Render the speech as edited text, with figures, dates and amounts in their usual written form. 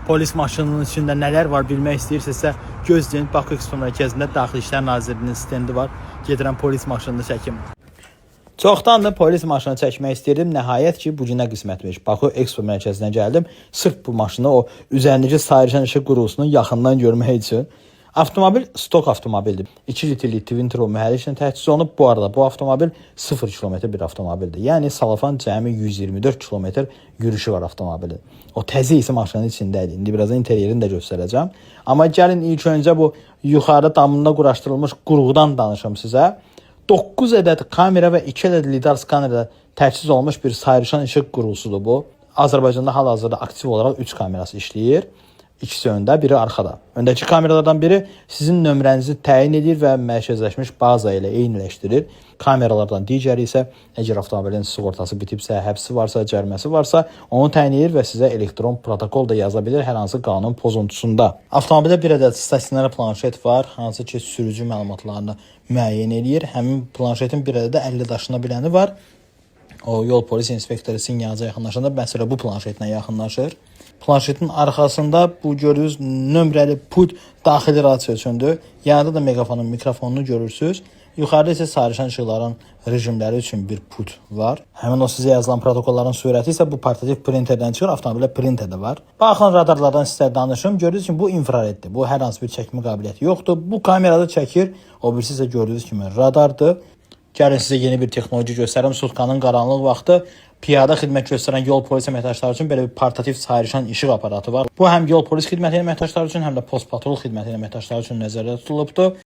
polis maşınının içində nələr var bilmək istəyirsinizsə, gözləyin. Bakı Expo mərkəzində Daxili İşlər Nazirliyinin stendi var. Gedirəm polis maşınını çəkim. Çoxdandır polis maşını çəkmək istəyirdim. Nəhayət ki, bu günə qismətmiş. Bakı Expo mərkəzinə gəldim. Sırf bu maşını, o üzərindəki sayrışan işıq qurğusunu yaxından görmək üçün. Avtomobil stok avtomobildir. 2 litrlik Twin Turbo mühərriklə təchiz olunub. Bu arada bu avtomobil 0 km bir avtomobildir. Yəni salafan cəmi 124 km yürüyüşü var avtomobilin. O təzə isə maşının içindədir. İndi birazdan interyerini də göstərəcəm. Amma gəlin ilk öncə bu yuxarı damında quraşdırılmış qurğudan danışım sizə. 9 ədəd kamera və 2 ədəd lidar skanerlə təchiz olunmuş bir sayrışan işıq qurğusudur bu. Azərbaycanda hal-hazırda aktiv olaraq 3 kamerası işləyir. İkisi öndə, biri arxada. Öndəki kameralardan biri sizin nömrənizi təyin edir və mərkəzləşmiş baza ilə eyniləşdirir. Kameralardan digəri isə əgər avtomobilin sığortası bitibsə, həbsi varsa, cəriməsi varsa, onu təyin edir və sizə elektron protokol da yaza bilir hər hansı qanun pozuntusunda. Avtomobildə bir ədəd stasionar planşet var, hansı ki sürücü məlumatlarını müəyyən edir. Həmin planşetin bir ədəd 50 daşına biləni var. O yol polis inspektoru sinyalca yaxınlaşanda məsələ bu planşetlə yaxınlaşır. Planşetin arxasında bu gördüyünüz nömrəli pult daxili radio üçündür. Yanında da megafonun mikrofonunu görürsünüz. Yuxarıda isə sayrışan işıqların rejimləri üçün bir pult var. Həmin o sizə yazılan protokolların surəti isə bu portativ printerdən çıxır. Avtomobildə printer də var. Baxın radarlardan sizə danışım. Gördüyünüz kimi bu infrareddir. Bu hər hansı bir çəkmə qabiliyyəti yoxdur. Bu kamerada çəkir. O birisi isə gördüyünüz kimi radardır. Gəlin sizə yeni bir texnoloji göstərim. Sutkanın qaranlıq vaxtı piyada xidmət göstərən yol polis əməkdaşları üçün belə bir portativ sayrışan işıq aparatı var. Bu həm yol polis xidməti əməkdaşları üçün, həm də post patrul xidməti əməkdaşları üçün nəzərdə tutulubdur.